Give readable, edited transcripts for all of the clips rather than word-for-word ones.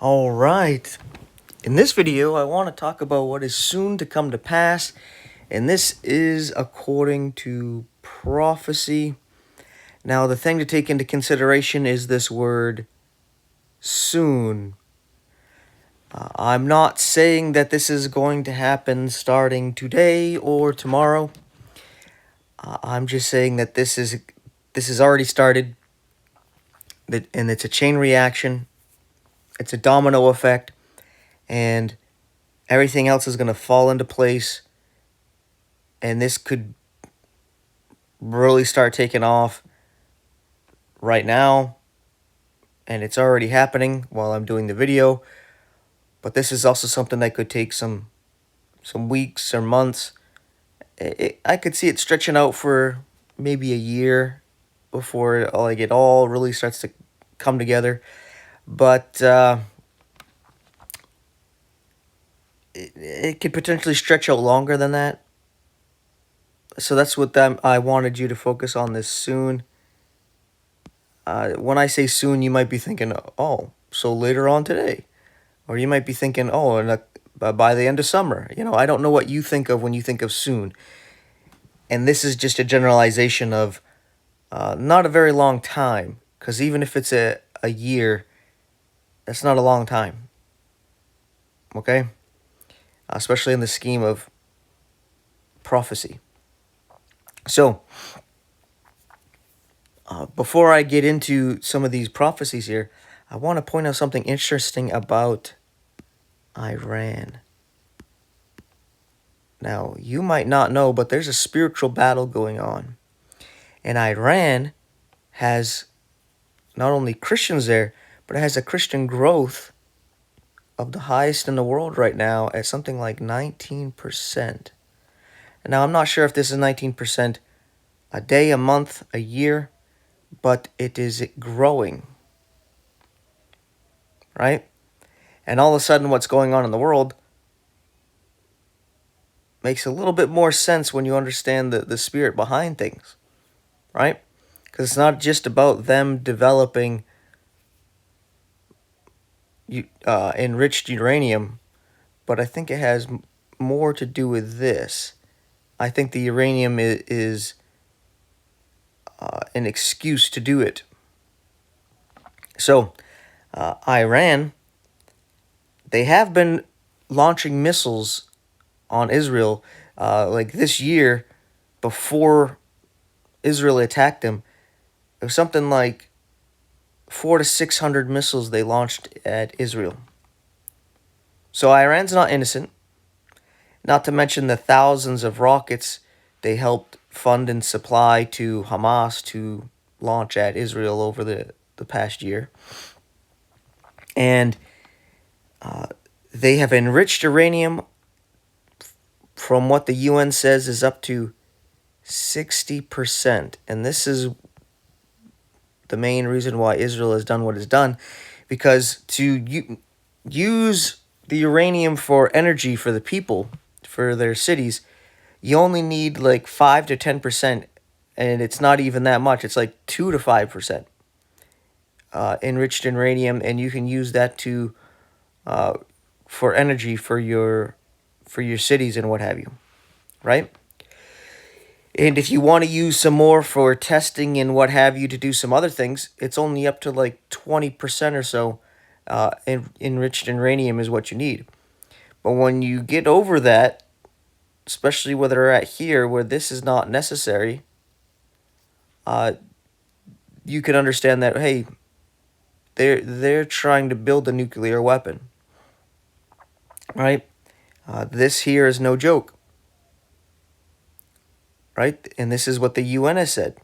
All right. In this video, I want to talk about what is soon to come to pass, and this is according to prophecy. Now, the thing to take into consideration is this word soon. I'm not saying that this is going to happen starting today or tomorrow. I'm just saying that this has already started, and it's a chain reaction. It's a domino effect, and everything else is going to fall into place, and this could really start taking off right now, and it's already happening while I'm doing the video. But this is also something that could take some weeks or months. I could see it stretching out for maybe a year before it all really starts to come together. But it could potentially stretch out longer than that. So that's what I wanted you to focus on this soon. When I say soon, you might be thinking, oh, so later on today. Or you might be thinking, oh, by the end of summer. I don't know what you think of when you think of soon. And this is just a generalization of not a very long time. Because even if it's a year, that's not a long time. Okay? Especially in the scheme of prophecy. So, before I get into some of these prophecies here, I want to point out something interesting about Iran. Now, you might not know, but there's a spiritual battle going on. And Iran has not only Christians there, but it has a Christian growth of the highest in the world right now at something like 19%. Now, I'm not sure if this is 19% a day, a month, a year, but it is growing, right? And all of a sudden, what's going on in the world makes a little bit more sense when you understand the spirit behind things, right? Because it's not just about them developing enriched uranium, but I think it has more to do with this. I think the uranium is an excuse to do it. So, Iran, they have been launching missiles on Israel. Like this year, before Israel attacked them, it was something like 400 to 600 missiles they launched at Israel. So Iran's not innocent. Not to mention the thousands of rockets they helped fund and supply to Hamas to launch at Israel over the past year. And they have enriched uranium from what the UN says is up to 60%. And this is the main reason why Israel has done what it's done, because to use the uranium for energy for the people, for their cities, you only need like 5 to 10%, and it's not even that much. It's like 2 to 5% enriched uranium, and you can use that to for energy for your cities and what have you, right? And if you want to use some more for testing and what have you to do some other things, it's only up to like 20% or so enriched uranium is what you need. But when you get over that, especially where they're at here, where this is not necessary, you can understand that, hey, they're trying to build a nuclear weapon, right? This here is no joke, right? And this is what the UN has said.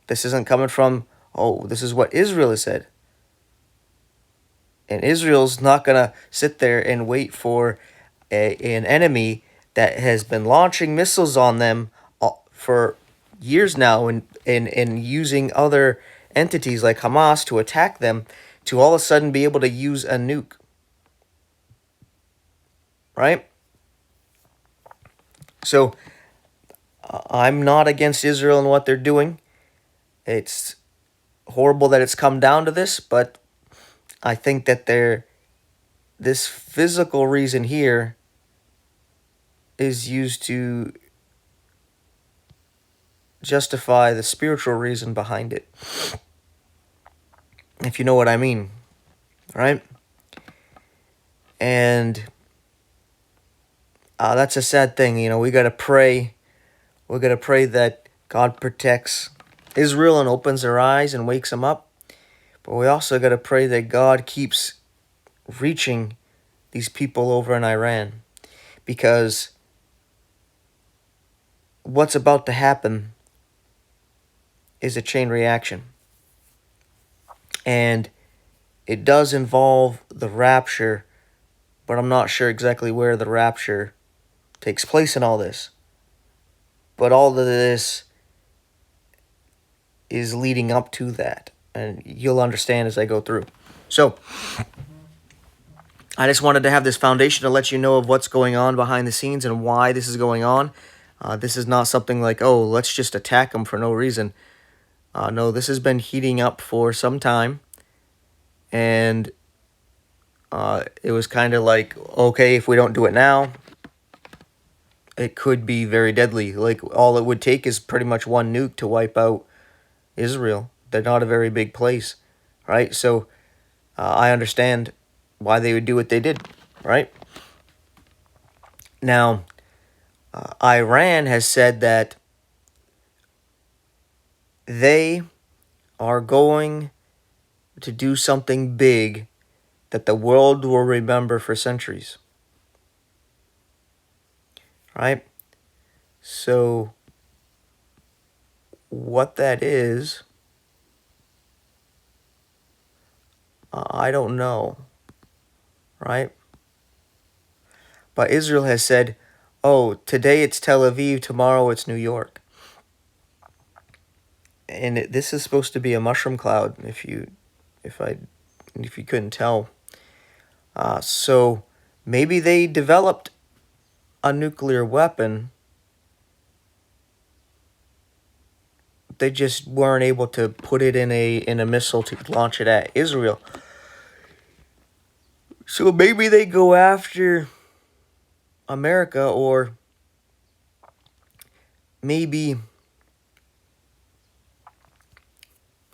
This isn't coming from, oh, this is what Israel has said. And Israel's not going to sit there and wait for an enemy that has been launching missiles on them for years now, and using other entities like Hamas to attack them, to all of a sudden be able to use a nuke. Right? So, I'm not against Israel and what they're doing. It's horrible that it's come down to this, but I think that this physical reason here is used to justify the spiritual reason behind it, if you know what I mean, right? And that's a sad thing. We got to pray. We got to pray that God protects Israel and opens their eyes and wakes them up. But we also got to pray that God keeps reaching these people over in Iran, because what's about to happen is a chain reaction. And it does involve the rapture, but I'm not sure exactly where the rapture takes place in all this. But all of this is leading up to that, and you'll understand as I go through. So, I just wanted to have this foundation to let you know of what's going on behind the scenes and why this is going on. This is not something like, oh, let's just attack them for no reason. No, this has been heating up for some time, and it was kind of like, okay, if we don't do it now, it could be very deadly. Like, all it would take is pretty much one nuke to wipe out Israel. They're not a very big place, right? So I understand why they would do what they did, right? Now, Iran has said that they are going to do something big that the world will remember for centuries, right? So what that is, I don't know, right? But Israel has said, oh, today it's Tel Aviv, tomorrow it's New York. And this is supposed to be a mushroom cloud, if you couldn't tell. So maybe they developed a nuclear weapon. They just weren't able to put it in a missile to launch it at Israel. So maybe they go after America, or maybe,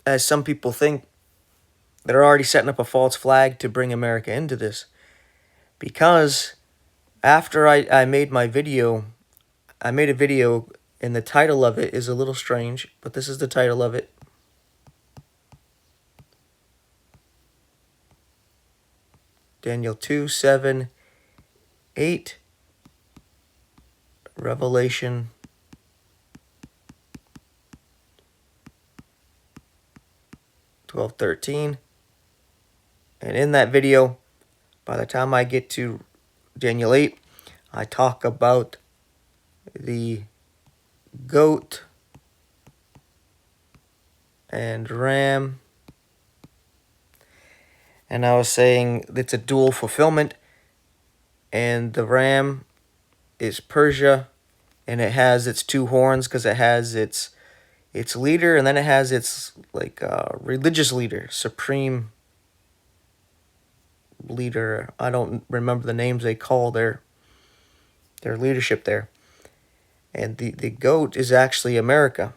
as some people think, they're already setting up a false flag to bring America into this. Because after I made my video, I made a video, and the title of it is a little strange, but this is the title of it. Daniel 2, 7, 8, Revelation 12, 13. And in that video, by the time I get to Daniel 8, I talk about the goat and ram. And I was saying it's a dual fulfillment. And the ram is Persia, and it has its two horns because it has its leader, and then it has its religious leader, supreme leader. I don't remember the names they call their leadership there. And the goat is actually America.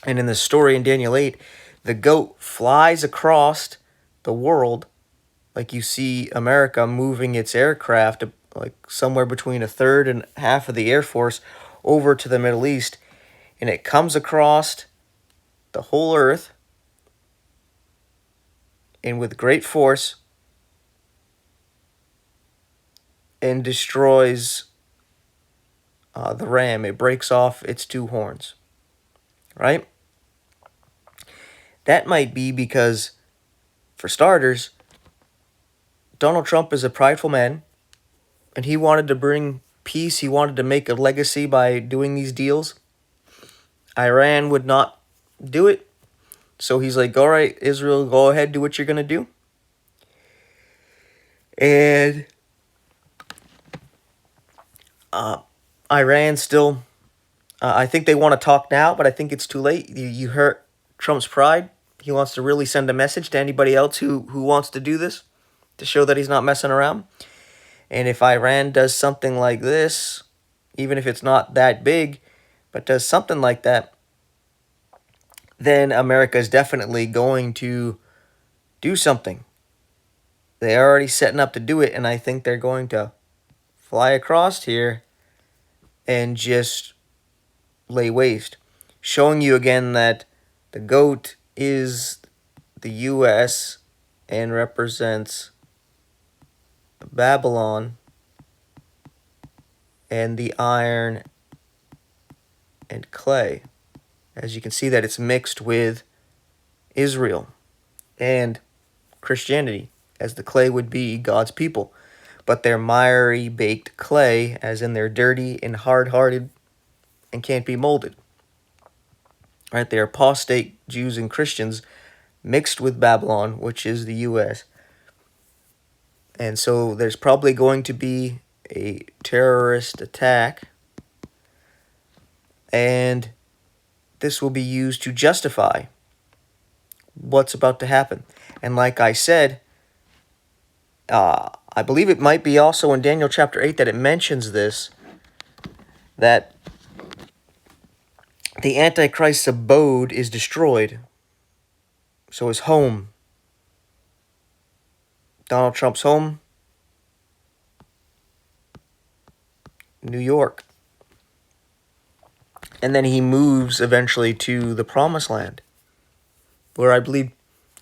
And in the story in Daniel 8, the goat flies across the world, like you see America moving its aircraft, like somewhere between a third and half of the Air Force, over to the Middle East. And it comes across the whole earth, and with great force, and destroys the ram. It breaks off its two horns, right? That might be because, for starters, Donald Trump is a prideful man, and he wanted to bring peace. He wanted to make a legacy by doing these deals. Iran would not do it. So he's like, all right, Israel, go ahead, do what you're going to do. And Iran still, I think they want to talk now, but I think it's too late. You hurt Trump's pride. He wants to really send a message to anybody else who wants to do this, to show that he's not messing around. And if Iran does something like this, even if it's not that big, but does something like that, then America is definitely going to do something. They're already setting up to do it, and I think they're going to fly across here and just lay waste. Showing you again that the goat is the U.S. and represents Babylon, and the iron and clay. As you can see that it's mixed with Israel and Christianity, as the clay would be God's people. But they're miry baked clay, as in they're dirty and hard-hearted and can't be molded. Right? They're apostate Jews and Christians mixed with Babylon, which is the U.S. And so there's probably going to be a terrorist attack, and this will be used to justify what's about to happen. And like I said, I believe it might be also in Daniel chapter 8 that it mentions this, that the Antichrist's abode is destroyed. So his home, Donald Trump's home, New York. And then he moves eventually to the Promised Land, where I believe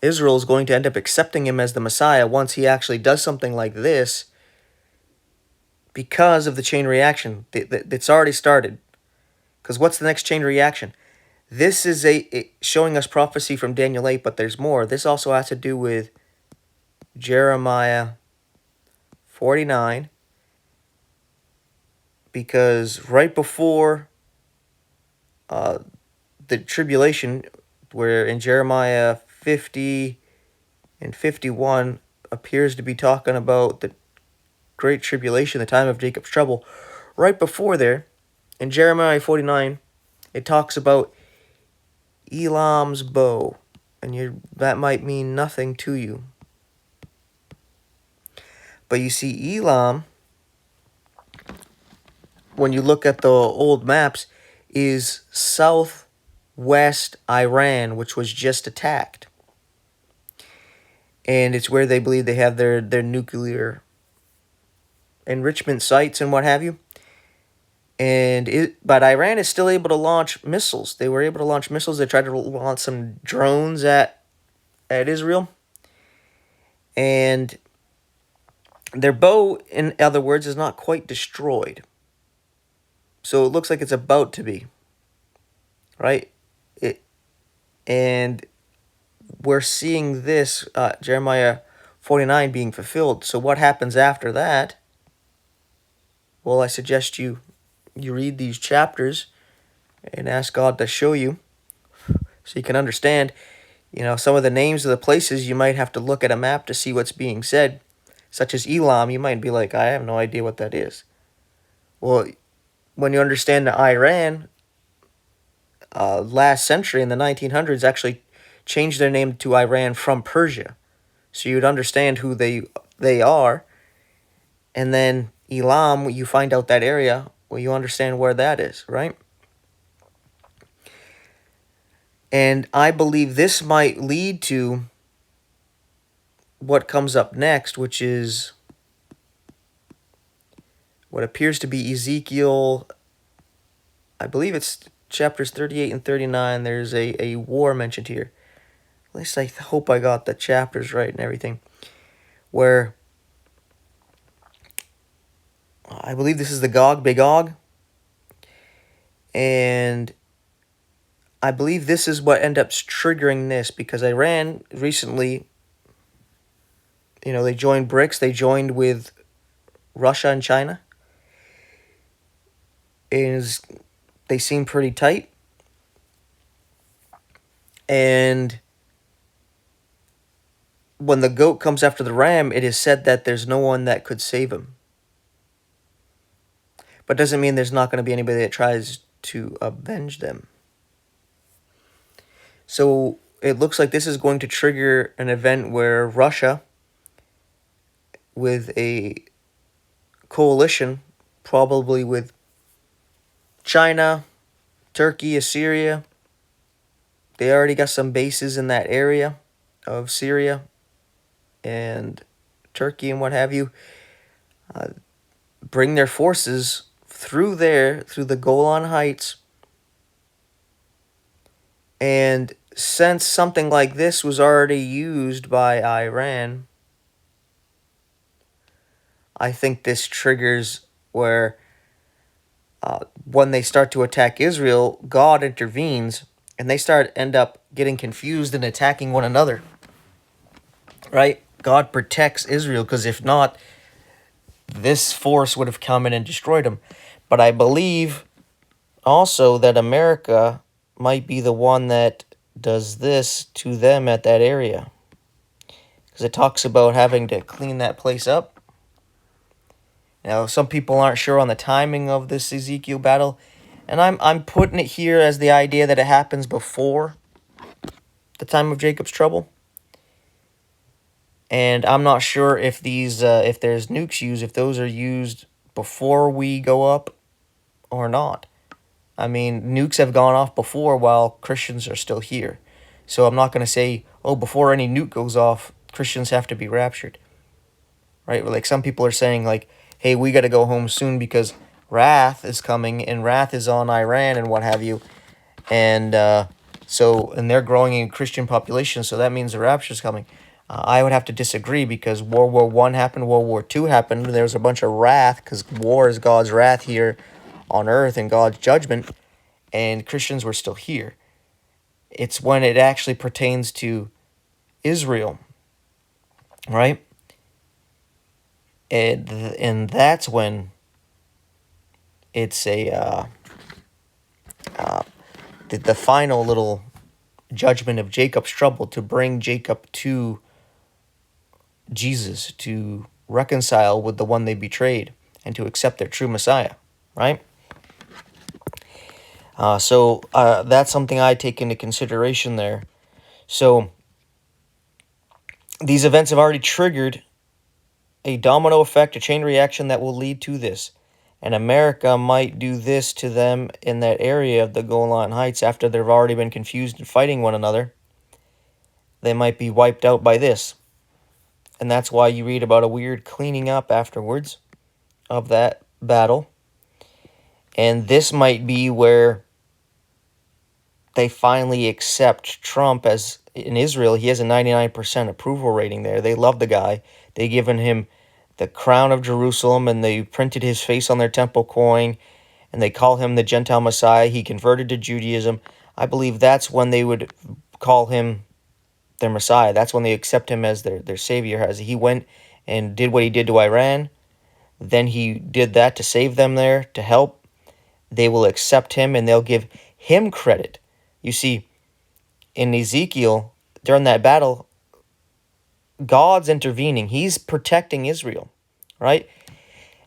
Israel is going to end up accepting him as the Messiah once he actually does something like this, because of the chain reaction. It's already started. Because what's the next chain reaction? This is showing us prophecy from Daniel 8, but there's more. This also has to do with Jeremiah 49, because right before the tribulation, where in Jeremiah 50 and 51 appears to be talking about the great tribulation, the time of Jacob's trouble, right before there, in Jeremiah 49, it talks about Elam's bow, and that might mean nothing to you. But you see, Elam, when you look at the old maps, is southwest Iran, which was just attacked. And it's where they believe they have their nuclear enrichment sites and what have you. But Iran is still able to launch missiles. They were able to launch missiles. They tried to launch some drones at Israel. And their bow, in other words, is not quite destroyed. So it looks like it's about to be. Right? And we're seeing this, Jeremiah 49, being fulfilled. So what happens after that? Well, I suggest you read these chapters and ask God to show you, so you can understand. Some of the names of the places, you might have to look at a map to see what's being said. Such as Elam, you might be like, I have no idea what that is. Well, when you understand that Iran, last century in the 1900s, actually changed their name to Iran from Persia. So you'd understand who they are. And then Elam, you find out that area, well, you understand where that is, right? And I believe this might lead to what comes up next, which is what appears to be Ezekiel, I believe it's chapters 38 and 39. There's a war mentioned here. At least I hope I got the chapters right and everything. Where I believe this is the Magog. And I believe this is what ends up triggering this, because Iran recently, they joined BRICS. They joined with Russia and China. They seem pretty tight. And when the goat comes after the ram, it is said that there's no one that could save him. But doesn't mean there's not going to be anybody that tries to avenge them. So it looks like this is going to trigger an event where Russia, with a coalition, probably with China, Turkey, Assyria, they already got some bases in that area of Syria and Turkey and what have you, bring their forces through there, through the Golan Heights. And since something like this was already used by Iran, I think this triggers where when they start to attack Israel, God intervenes and they end up getting confused and attacking one another. Right? God protects Israel, because if not, this force would have come in and destroyed them. But I believe also that America might be the one that does this to them at that area, because it talks about having to clean that place up. Now, some people aren't sure on the timing of this Ezekiel battle, and I'm putting it here as the idea that it happens before the time of Jacob's trouble. And I'm not sure if these if there's nukes used, if those are used before we go up or not. I mean, nukes have gone off before while Christians are still here. So I'm not going to say, oh, before any nuke goes off, Christians have to be raptured. Right? Like some people are saying, like, hey, we got to go home soon because wrath is coming, and wrath is on Iran and what have you. And and they're growing in Christian population, so that means the rapture is coming. I would have to disagree, because World War I happened, World War II happened. There was a bunch of wrath, because war is God's wrath here on earth and God's judgment, and Christians were still here. It's when it actually pertains to Israel, right? And that's when it's the final little judgment of Jacob's trouble, to bring Jacob to Jesus, to reconcile with the one they betrayed, and to accept their true Messiah, right? So that's something I take into consideration there. So these events have already triggered a domino effect, a chain reaction that will lead to this. And America might do this to them in that area of the Golan Heights after they've already been confused and fighting one another. They might be wiped out by this. And that's why you read about a weird cleaning up afterwards of that battle. And this might be where they finally accept Trump as, in Israel, he has a 99% approval rating there. They love the guy. They given him the crown of Jerusalem, and they printed his face on their temple coin, and they call him the Gentile Messiah. He converted to Judaism. I believe that's when they would call him their Messiah. That's when they accept him as their Savior. As he went and did what he did to Iran, then he did that to save them there, to help. They will accept him, and they'll give him credit. You see, in Ezekiel, during that battle, God's intervening. He's protecting Israel, right?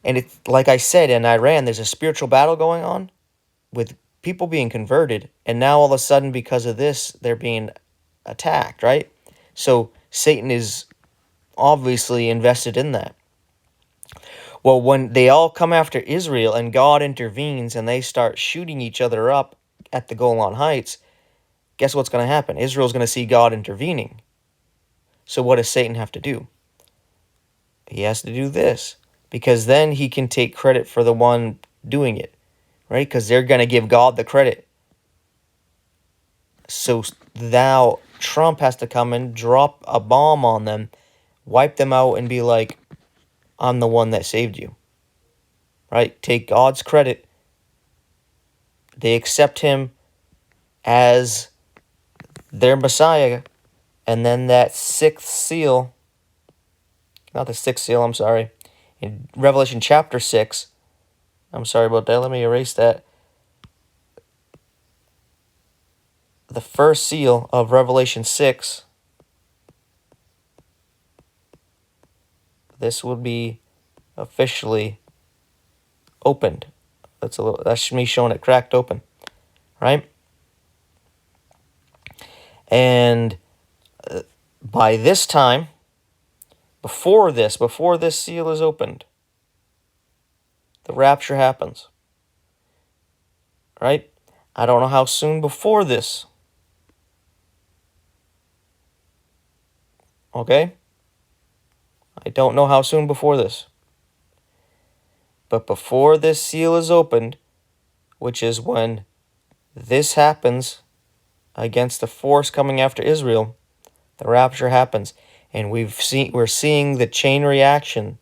And it's like I said, in Iran, there's a spiritual battle going on with people being converted. And now all of a sudden, because of this, they're being attacked, right? So Satan is obviously invested in that. Well, when they all come after Israel and God intervenes and they start shooting each other up at the Golan Heights, guess what's going to happen? Israel's going to see God intervening. So what does Satan have to do? He has to do this, because then he can take credit for the one doing it, right? Because they're going to give God the credit. So now Trump has to come and drop a bomb on them, wipe them out, and be like, I'm the one that saved you, right? Take God's credit. They accept him as their Messiah. And then that sixth seal, not the sixth seal, I'm sorry, in Revelation chapter 6, I'm sorry about that, let me erase that. The first seal of Revelation 6, this would be officially opened. That's me showing it cracked open, right? And by this time, before this seal is opened, the rapture happens. Right? I don't know how soon before this. Okay? I don't know how soon before this. But before this seal is opened, which is when this happens against the force coming after Israel, the rapture happens. And we're seeing the chain reaction,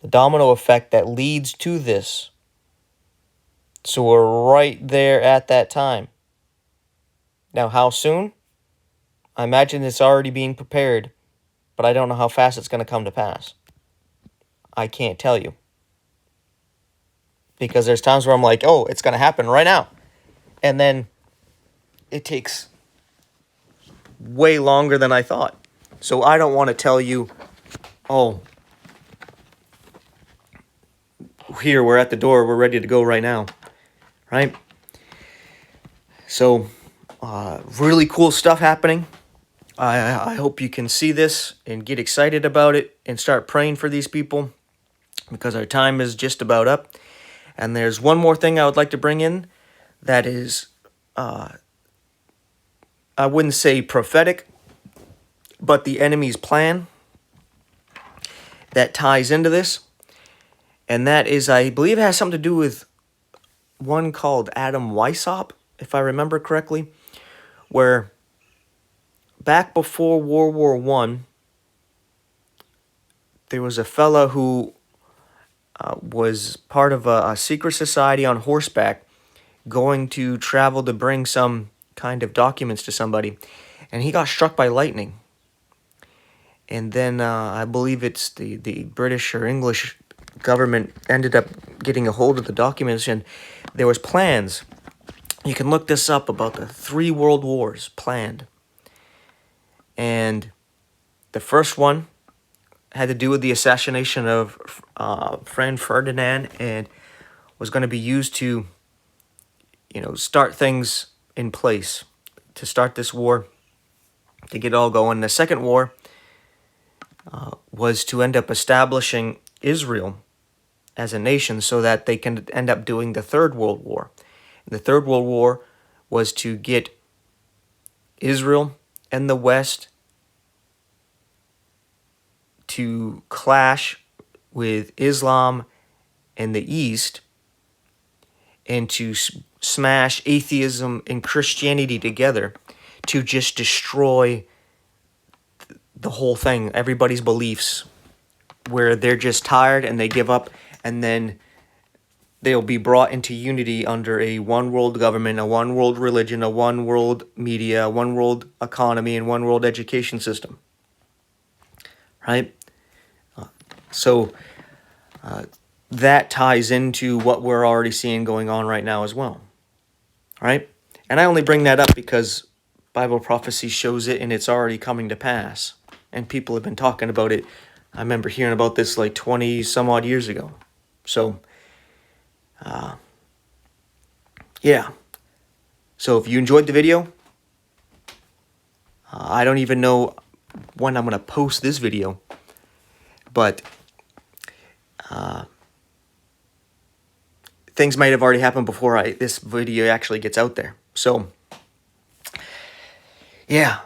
the domino effect that leads to this. So we're right there at that time. Now, how soon? I imagine it's already being prepared, but I don't know how fast it's going to come to pass. I can't tell you. Because there's times where I'm like, oh, it's going to happen right now. And then it takes way longer than I thought. So I don't want to tell you, oh, here, we're at the door, we're ready to go right now. Right? So, really cool stuff happening. I hope you can see this and get excited about it and start praying for these people, because our time is just about up. And there's one more thing I would like to bring in that is, I wouldn't say prophetic, but the enemy's plan that ties into this. And that is, I believe it has something to do with one called Adam Weishaupt, if I remember correctly, where back before World War I, there was a fella who was part of a secret society on horseback going to travel to bring some kind of documents to somebody, and he got struck by lightning. And then I believe it's the British or English government ended up getting a hold of the documents, and there was plans. You can look this up about the 3 world wars planned. And the first one had to do with the assassination of friend Ferdinand, and was going to be used to, start things in place, to start this war, to get it all going. The second war was to end up establishing Israel as a nation so that they can end up doing the Third World War. The Third World War was to get Israel and the West to clash with Islam and the East, and to smash atheism and Christianity together to just destroy the whole thing, everybody's beliefs, where they're just tired and they give up, and then they'll be brought into unity under a one world government, a one world religion, a one world media, a one world economy, and one world education system. Right? So that ties into what we're already seeing going on right now as well. Right? And I only bring that up because Bible prophecy shows it, and it's already coming to pass. And people have been talking about it. I remember hearing about this like 20 some odd years ago. So, yeah. So if you enjoyed the video, I don't even know when I'm going to post this video, but things might have already happened before this video actually gets out there. So, yeah.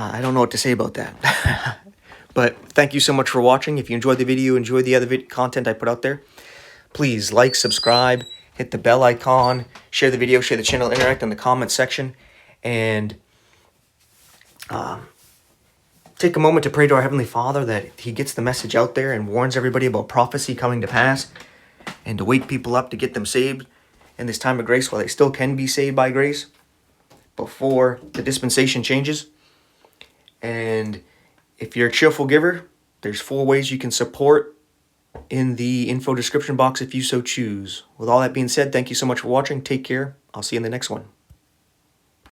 I don't know what to say about that. But thank you so much for watching. If you enjoyed the video, enjoyed the other content I put out there, please like, subscribe, hit the bell icon, share the video, share the channel, interact in the comment section, and take a moment to pray to our Heavenly Father that He gets the message out there and warns everybody about prophecy coming to pass, and to wake people up to get them saved in this time of grace while they still can be saved by grace before the dispensation changes. And if you're a cheerful giver, there's 4 ways you can support in the info description box if you so choose. With all that being said, thank you so much for watching. Take care. I'll see you in the next one.